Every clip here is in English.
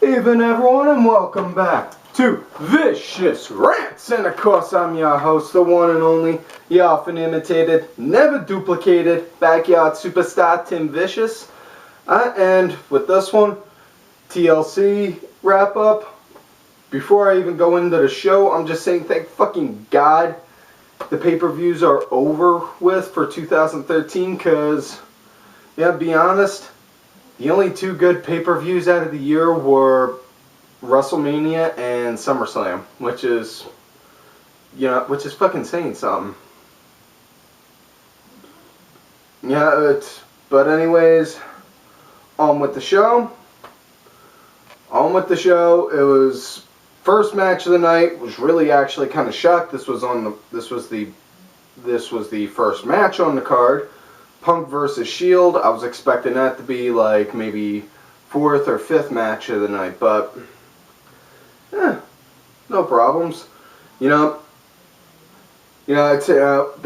Evening everyone, and welcome back to Vicious Rants. And of course I'm your host, the one and only, your often imitated, never duplicated, backyard superstar Tim Vicious. And with this one, TLC wrap up. Before I even go into the show, I'm just saying thank fucking God the pay-per-views are over with for 2013, because, yeah, to be honest, the only two good pay-per-views out of the year were WrestleMania and SummerSlam, which is fucking saying something. Yeah, but anyways, on with the show. It was first match of the night. Was really actually kind of shocked. This was the first match on the card. Punk versus Shield. I was expecting that to be like maybe fourth or fifth match of the night, but no problems. They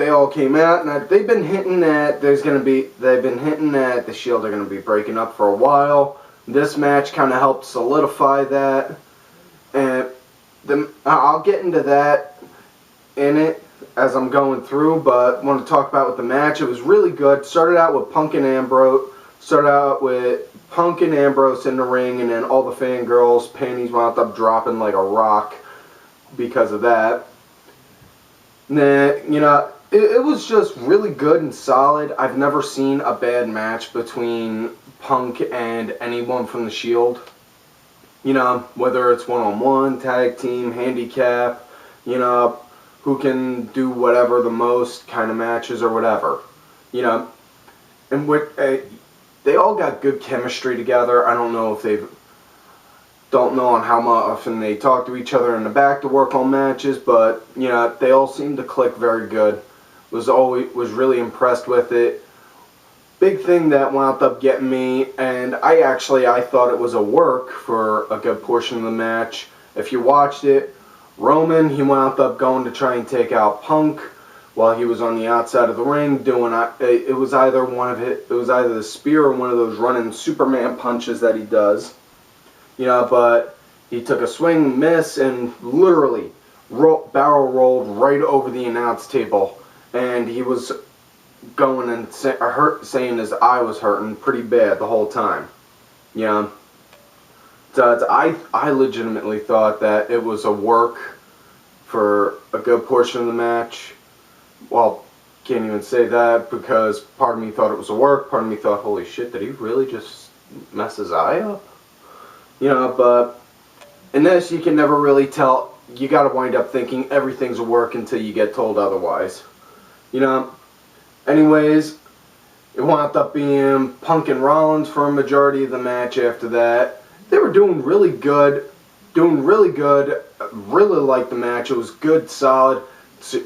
all came out, and they've been hinting that the Shield are gonna be breaking up for a while. This match kind of helped solidify that, and I'll get into that in it as I'm going through, but I want to talk about with the match. It was really good. Started out with Punk and Ambrose in the ring, and then all the fangirls' panties wound up dropping like a rock because of that. And then, it was just really good and solid. I've never seen a bad match between Punk and anyone from the Shield. Whether it's one-on-one, tag team, handicap, who can do whatever the most kind of matches or whatever, and they all got good chemistry together. I don't know on how often they talk to each other in the back to work on matches, but they all seem to click very good. Was really impressed with it. Big thing that wound up getting me, and I thought it was a work for a good portion of the match. If you watched it, Roman, he wound up going to try and take out Punk while he was on the outside of the ring doing it was either the spear or one of those running Superman punches that he does. But he took a swing, miss, and literally barrel rolled right over the announce table, and he was going and saying his eye was hurting pretty bad the whole time. So I legitimately thought that it was a work for a good portion of the match. Well, can't even say that, because part of me thought it was a work, part of me thought, holy shit, did he really just mess his eye up? But in this, you can never really tell. You gotta wind up thinking everything's a work until you get told otherwise. Anyways, it wound up being Punk and Rollins for a majority of the match after that. They were doing really good. Really liked the match. It was good, solid,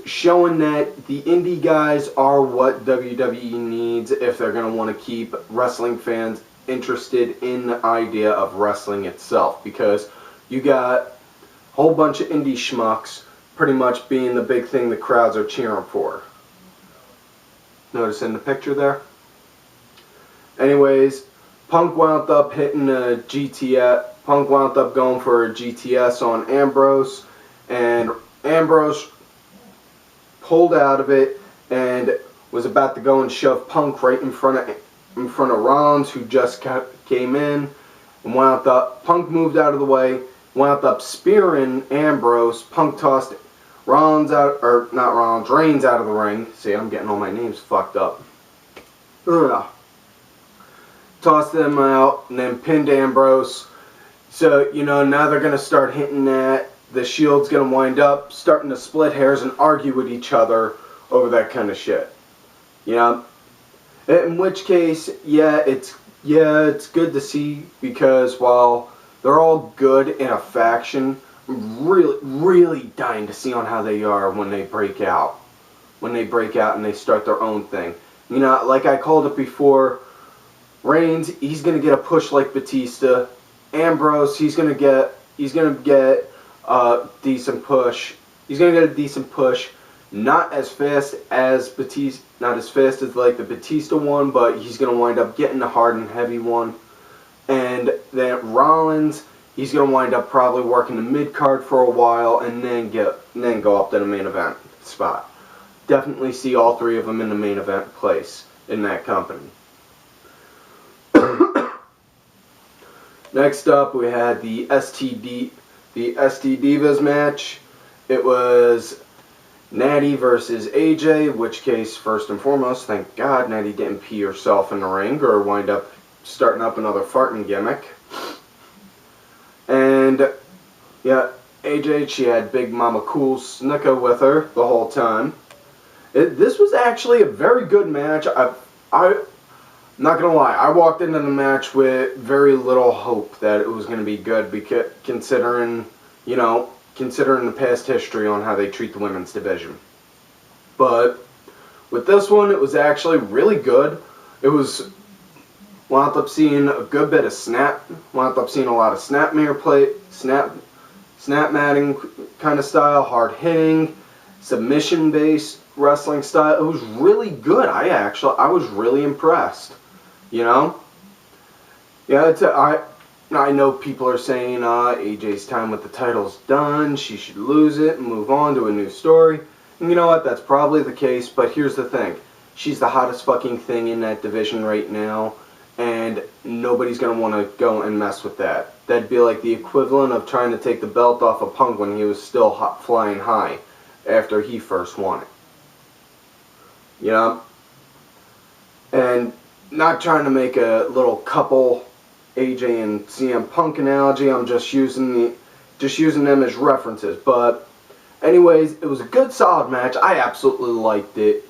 showing that the indie guys are what WWE needs if they're going to want to keep wrestling fans interested in the idea of wrestling itself. Because you got a whole bunch of indie schmucks pretty much being the big thing the crowds are cheering for. Notice in the picture there? Anyways, Punk wound up hitting a GTS. Punk wound up going for a GTS on Ambrose, and Ambrose pulled out of it and was about to go and shove Punk right in front of Rollins, who just came in, and Punk moved out of the way, wound up spearing Ambrose. Punk tossed Reigns out of the ring. See, I'm getting all my names fucked up. Ugh. Tossed them out and then pinned Ambrose. So, now they're going to start hinting that the Shield's going to wind up starting to split hairs and argue with each other over that kind of shit. In which case, it's good to see, because while they're all good in a faction, I'm really, really dying to see on how they are when they break out. When they break out and they start their own thing. Like I called it before, Reigns, he's going to get a push like Batista. Ambrose, he's going to get a decent push. He's going to get a decent push. Not as fast as like the Batista one, but he's going to wind up getting the hard and heavy one. And then Rollins, he's going to wind up probably working the mid card for a while and then go up to the main event spot. Definitely see all three of them in the main event place in that company. Next up, we had the ST Divas match. It was Natty versus AJ, which case, first and foremost, thank God Natty didn't pee herself in the ring or wind up starting up another farting gimmick. And, yeah, AJ, she had Big Mama Cool Snuka with her the whole time. This was actually a very good match. I'm not gonna lie, I walked into the match with very little hope that it was gonna be good, because considering the past history on how they treat the women's division. But with this one, it was actually really good. It was wound up seeing a good bit of wound up seeing a lot of snapmare play, snap matting kind of style, hard hitting, submission based wrestling style. It was really good. I was really impressed. Yeah, I know people are saying AJ's time with the title's done, she should lose it and move on to a new story. And you know what, that's probably the case, but here's the thing. She's the hottest fucking thing in that division right now, and nobody's going to want to go and mess with that. That'd be like the equivalent of trying to take the belt off of Punk when he was still flying high after he first won it. And not trying to make a little couple AJ and CM Punk analogy. I'm just using them as references. But anyways, it was a good, solid match. I absolutely liked it.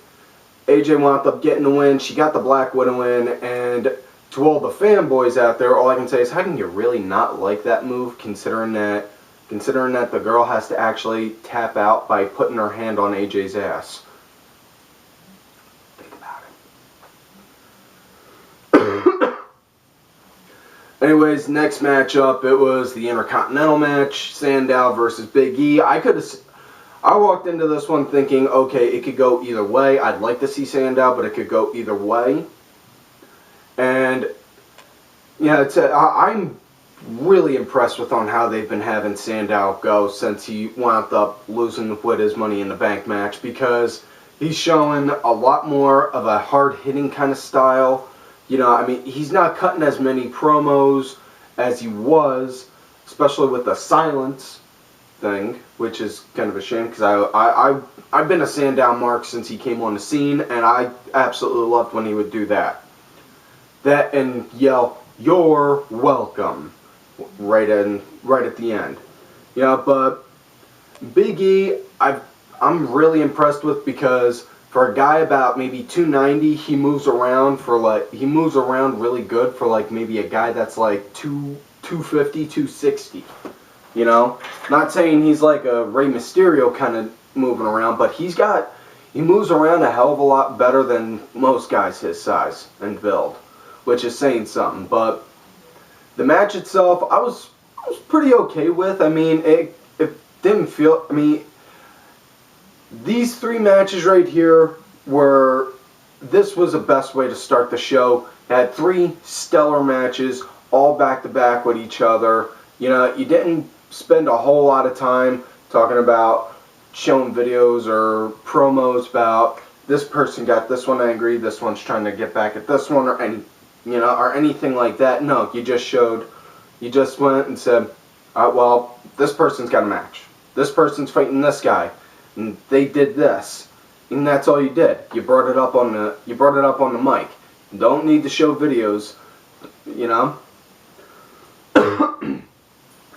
AJ wound up getting the win. She got the Black Widow in, and to all the fanboys out there, all I can say is, how can you really not like that move, considering that the girl has to actually tap out by putting her hand on AJ's ass? Anyways, next matchup, it was the Intercontinental match, Sandow versus Big E. I walked into this one thinking, okay, it could go either way. I'd like to see Sandow, but it could go either way. And yeah, I'm really impressed with how they've been having Sandow go since he wound up losing with his Money in the Bank match, because he's showing a lot more of a hard-hitting kind of style. He's not cutting as many promos as he was, especially with the silence thing, which is kind of a shame, because I've been a Sandow mark since he came on the scene, and I absolutely loved when he would do that. That and yell, "You're welcome," right at the end. But Big E, I'm really impressed with, because for a guy about maybe 290, he moves around really good for maybe a guy that's 250, 260. Not saying he's like a Rey Mysterio kind of moving around, but he moves around a hell of a lot better than most guys his size and build, which is saying something. But the match itself, I was pretty okay with. It didn't feel. These three matches right here this was the best way to start the show. It had three stellar matches, all back to back with each other. You didn't spend a whole lot of time talking about showing videos or promos about this person got this one angry, this one's trying to get back at this one, or anything like that. No, you just went and said, well, this person's got a match. This person's fighting this guy. And they did this, and that's all you did. You brought it up on the mic. You don't need to show videos,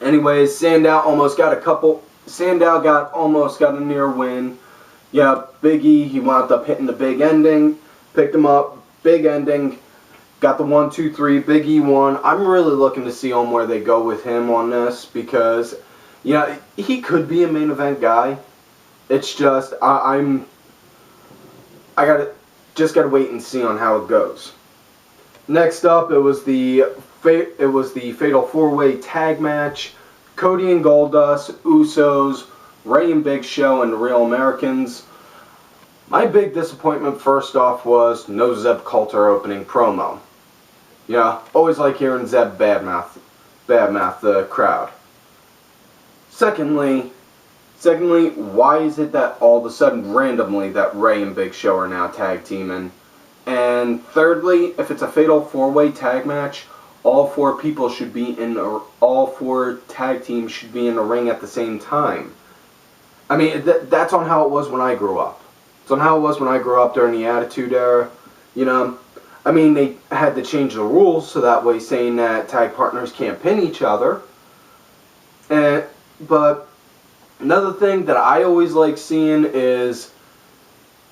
Anyways, Sandow almost got a near win. Yeah, Big E, he wound up hitting the big ending, picked him up, big ending, got the 1, 2, 3. Big E won. I'm really looking to see where they go with him on this, because he could be a main event guy. It's just I gotta wait and see on how it goes. Next up, it was the Fatal 4-Way Tag Match. Cody and Goldust, Usos, Rey and Big Show, and the Real Americans. My big disappointment first off was no Zeb Coulter opening promo. Always like hearing Zeb badmouth badmouth the crowd. Secondly, why is it that all of a sudden, randomly, that Rey and Big Show are now tag teaming? And thirdly, if it's a fatal 4-way tag match, all four tag teams should be in the ring at the same time. I mean, that's on how it was when I grew up. It's on how it was when I grew up during the Attitude Era. You know, I mean, they had to change the rules so that way, saying that tag partners can't pin each other. But another thing that I always like seeing is,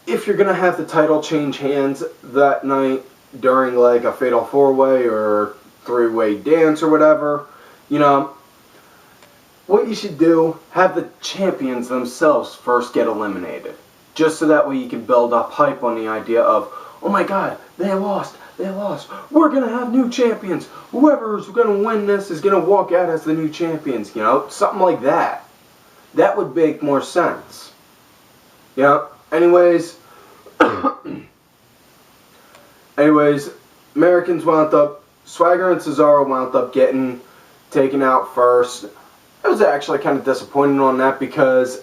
if you're going to have the title change hands that night during like a fatal 4-way or 3-way dance or whatever, you know, what you should do, have the champions themselves first get eliminated. Just so that way you can build up hype on the idea of, oh my god, they lost. We're going to have new champions. Whoever's going to win this is going to walk out as the new champions, you know, something like that. That would make more sense. You know, anyways, Americans wound up, Swagger and Cesaro wound up getting taken out first. I was actually kind of disappointed on that because,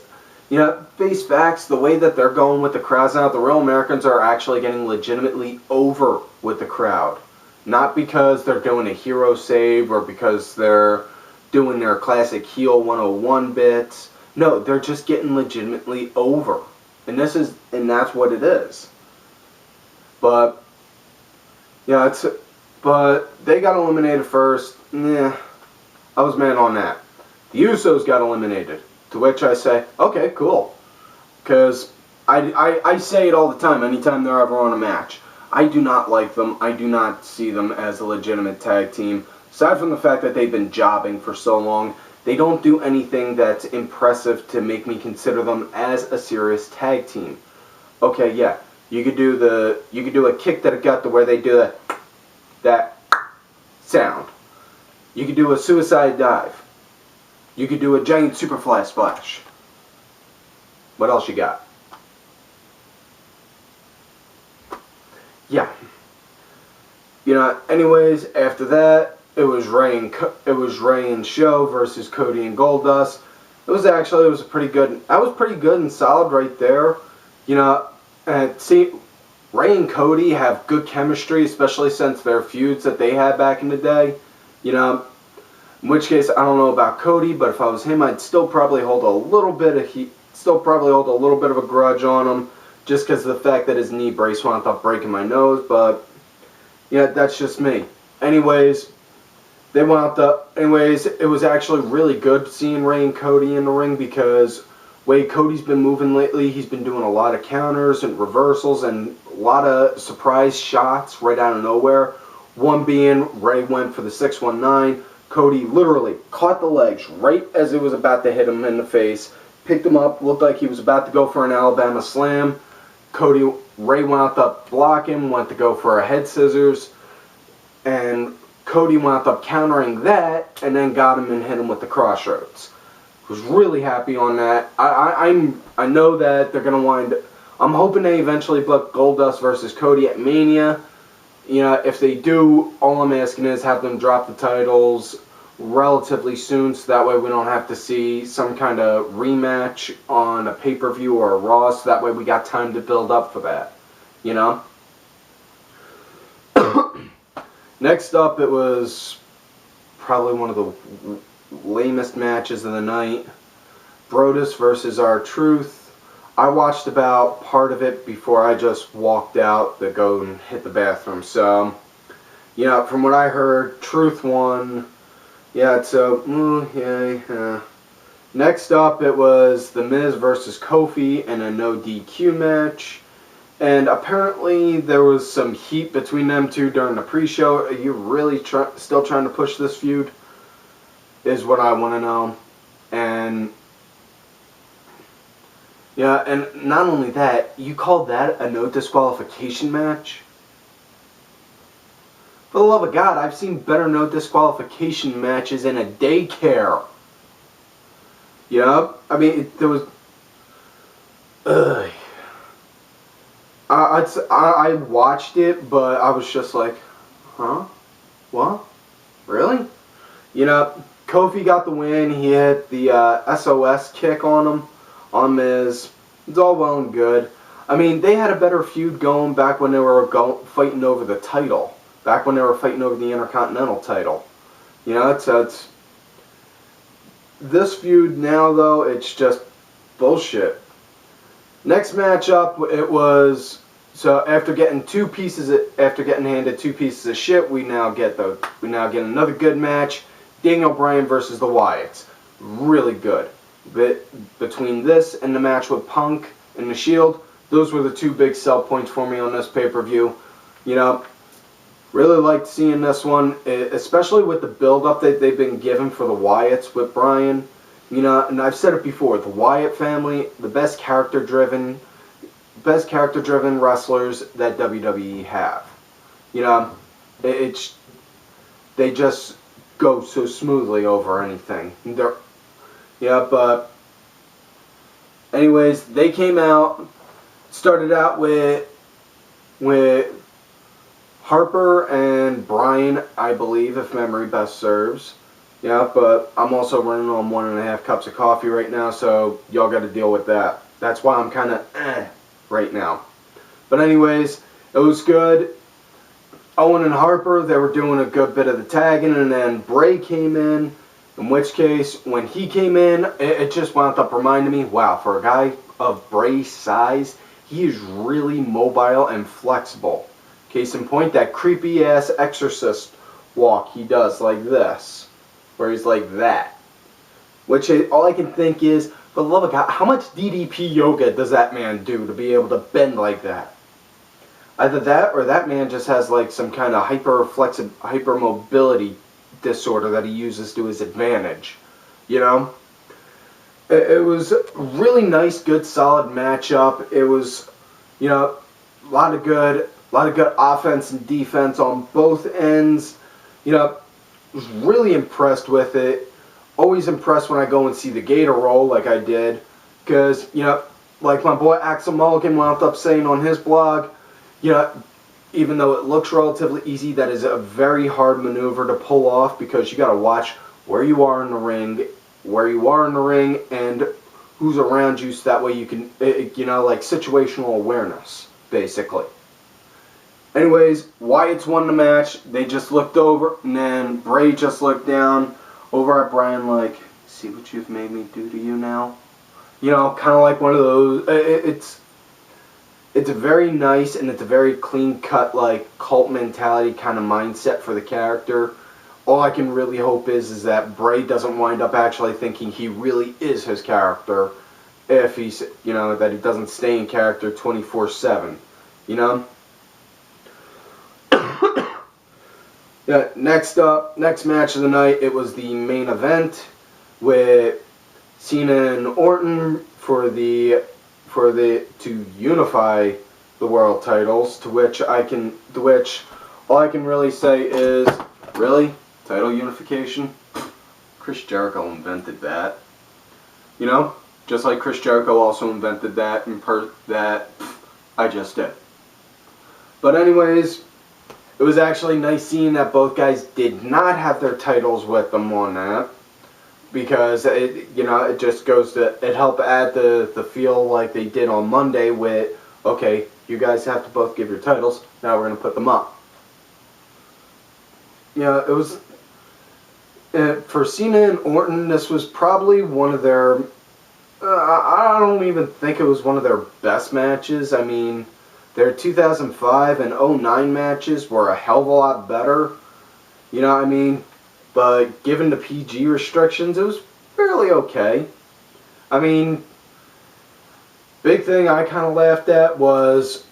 you know, face facts, the way that they're going with the crowds now, the Real Americans are actually getting legitimately over with the crowd. Not because they're doing a hero save or because they're doing their classic heel 101 bits. No, they're just getting legitimately over. And that's what it is. But yeah, but they got eliminated first. Yeah, I was mad on that. The Usos got eliminated. To which I say, okay, cool. Because I say it all the time, anytime they're ever on a match. I do not like them. I do not see them as a legitimate tag team. Aside from the fact that they've been jobbing for so long, they don't do anything that's impressive to make me consider them as a serious tag team. Okay, yeah, you could do a kick that got to where they do that sound. You could do a suicide dive. You could do a giant superfly splash. What else you got? Yeah. You know, anyways, after that, it was Ray and Show versus Cody and Goldust. That was pretty good and solid right there. You know, and see, Ray and Cody have good chemistry, especially since their feuds that they had back in the day. You know, in which case, I don't know about Cody, but if I was him, I'd still probably hold a little bit of a grudge on him, just because of the fact that his knee brace wound up breaking my nose. But yeah, that's just me. Anyways, it was actually really good seeing Ray and Cody in the ring because way Cody's been moving lately, he's been doing a lot of counters and reversals and a lot of surprise shots right out of nowhere. One being Ray went for the 619. Cody literally caught the legs right as it was about to hit him in the face, picked him up, looked like he was about to go for an Alabama slam. Ray wound up blocking, went to go for a head scissors, and Cody wound up countering that, and then got him and hit him with the crossroads. Was really happy on that. I know that they're gonna I'm hoping they eventually book Goldust versus Cody at Mania. You know, if they do, all I'm asking is have them drop the titles relatively soon, so that way we don't have to see some kind of rematch on a pay-per-view or a Raw, so that way we got time to build up for that. You know? Next up, it was probably one of the lamest matches of the night. Brodus versus R-Truth. I watched about part of it before I just walked out to go and hit the bathroom. So, you know, from what I heard, Truth won. Yeah, so, yeah. Next up, it was The Miz versus Kofi in a no DQ match. And apparently there was some heat between them two during the pre-show. Are you really still trying to push this feud? Is what I want to know. And yeah, and not only that, you call that a no disqualification match? For the love of God, I've seen better no disqualification matches in a daycare. You know? I mean, there was... I watched it, but I was just like, huh? What? Really? You know, Kofi got the win. He hit the SOS kick on him, on Miz. It's all well and good. I mean, they had a better feud going back when they were fighting over the title. Back when they were fighting over the Intercontinental title. You know, it's this feud now, though, it's just bullshit. Next matchup, it was, so after getting handed two pieces of shit, we now get another good match. Daniel Bryan versus the Wyatts. Really good. But between this and the match with Punk and the Shield, those were the two big sell points for me on this pay-per-view. You know, really liked seeing this one, especially with the build-up that they've been given for the Wyatts with Bryan. You know, and I've said it before, the Wyatt family, the best character-driven wrestlers that WWE have. You know, they just go so smoothly over anything. But anyways, they came out, started out with Harper and Bryan, I believe, if memory best serves. Yeah, but I'm also running on 1.5 cups of coffee right now, so y'all got to deal with that. That's why I'm kind of right now. But anyways, it was good. Owen and Harper, they were doing a good bit of the tagging, and then Bray came in which case, when he came in, it just wound up reminding me, wow, for a guy of Bray's size, he is really mobile and flexible. Case in point, that creepy-ass exorcist walk he does like this, where he's like that. Which, all I can think is, for the love of God, how much DDP yoga does that man do to be able to bend like that? Either that, or that man just has like some kind of hypermobility disorder that he uses to his advantage. You know? It was a really nice, good, solid matchup. It was, you know, a lot of good offense and defense on both ends. You know, was really impressed with it. Always impressed when I go and see the Gator roll like I did. Because, you know, like my boy Axel Mulligan wound up saying on his blog, you know, even though it looks relatively easy, that is a very hard maneuver to pull off because you got to watch where you are in the ring, and who's around you, so that way you can, you know, like situational awareness, basically. Anyways, Wyatt's won the match. They just looked over, and then Bray just looked down over at Bryan like, see what you've made me do to you now? You know, kind of like one of those, it's a very nice and it's a very clean-cut, like, cult mentality kind of mindset for the character. All I can really hope is that Bray doesn't wind up actually thinking he really is his character if he's, you know, that he doesn't stay in character 24/7, you know? Yeah, next match of the night, it was the main event with Cena and Orton to unify the world titles, to which all I can really say is, really? Title unification? Chris Jericho invented that. You know? Just like Chris Jericho also invented that I just did. But anyways, it was actually nice seeing that both guys did not have their titles with them on that. Because, it just goes to, it helped add the feel like they did on Monday with, okay, you guys have to both give your titles, now we're going to put them up. You know, it was, for Cena and Orton, this was probably one of their, I don't even think it was one of their best matches. I mean, their 2005 and 2009 matches were a hell of a lot better. You know what I mean? But given the PG restrictions, it was fairly okay. I mean, big thing I kind of laughed at was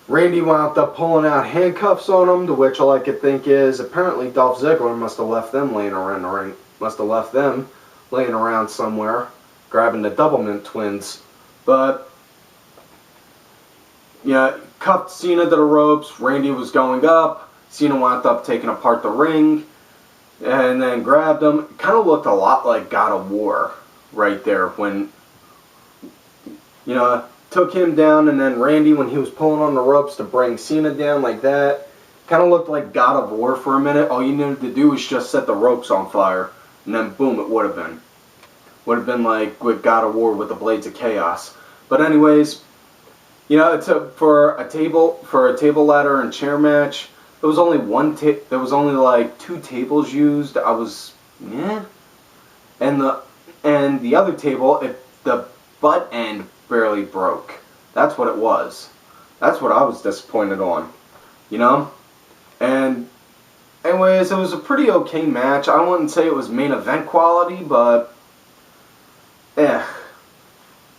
Randy wound up pulling out handcuffs on him, to which all I could think is apparently Dolph Ziggler must have left them laying around the ring. Must have left them laying around somewhere, grabbing the Doublemint twins. But, yeah, cuffed Cena to the ropes. Randy was going up. Cena wound up taking apart the ring. And then grabbed him. Kind of looked a lot like God of War right there when, you know, took him down. And then Randy, when he was pulling on the ropes to bring Cena down like that, Kind of looked like God of War for a minute. All you needed to do was just set the ropes on fire, and then boom, it would have been. Would have been like with God of War with the Blades of Chaos. But anyways, you know, for a table ladder and chair match. There was only there was only like 2 tables used. I was yeah, and the other table, the butt end barely broke. That's what it was. That's what I was disappointed on. You know? And anyways, it was a pretty okay match. I wouldn't say it was main event quality, but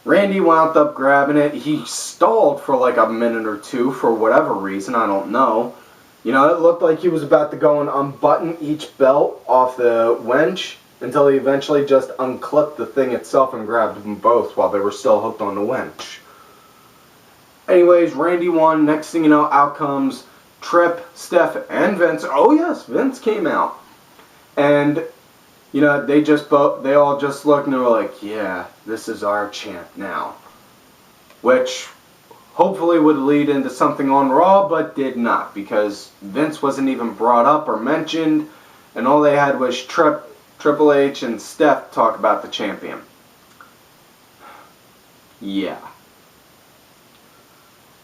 Randy wound up grabbing it. He stalled for like a minute or two for whatever reason. I don't know. You know, it looked like he was about to go and unbutton each belt off the wench until he eventually just unclipped the thing itself and grabbed them both while they were still hooked on the wench. Anyways, Randy won. Next thing you know, out comes Tripp, Steph, and Vince. Oh yes, Vince came out. And, you know, they all just looked and they were like, yeah, this is our champ now. Which hopefully would lead into something on Raw, but did not, because Vince wasn't even brought up or mentioned, and all they had was Triple H and Steph talk about the champion. Yeah.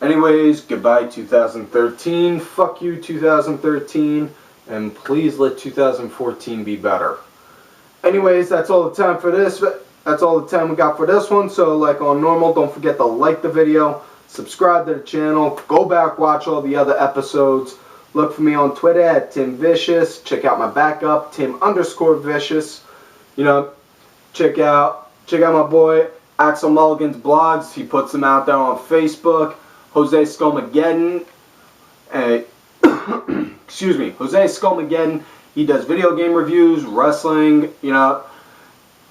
Anyways, goodbye 2013, fuck you 2013, and please let 2014 be better. Anyways, that's all the time for this. That's all the time we got for this one, so like on normal, don't forget to like the video, subscribe to the channel, go back, watch all the other episodes. Look for me on Twitter at Tim Vicious. Check out my backup, Tim_Vicious. You know, check out my boy Axel Mulligan's blogs. He puts them out there on Facebook. Jose Skullmageddon. Excuse me, Jose Skullmageddon. He does video game reviews, wrestling. You know,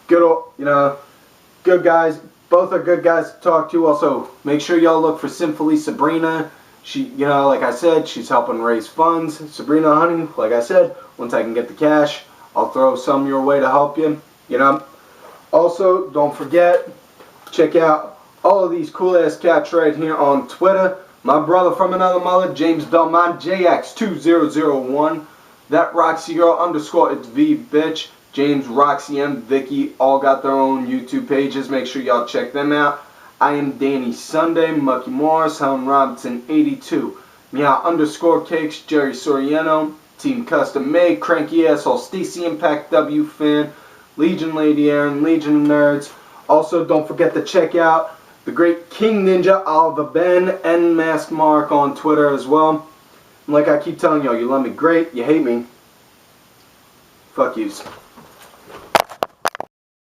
good guys. Both are good guys to talk to. Also, make sure y'all look for Sinfully Sabrina. She, you know, like I said, she's helping raise funds. Sabrina, honey, like I said, once I can get the cash, I'll throw some your way to help you. You know. Also, don't forget, check out all of these cool ass cats right here on Twitter. My brother from another mother, James Belmont, JX2001. That Roxy Girl _ it's V bitch. James, Roxy, and Vicky all got their own YouTube pages. Make sure y'all check them out. I am Danny Sunday, Mucky Morris, Helen Robinson 82. Meow _cakes, Jerry Soriano, Team Custom Made, Cranky Asshole, Stacy Impact W Fan, Legion Lady Aaron, Legion of Nerds. Also, don't forget to check out the great King Ninja, Oliver Ben, and Mask Mark on Twitter as well. And like I keep telling y'all, you love me great, you hate me. Fuck yous.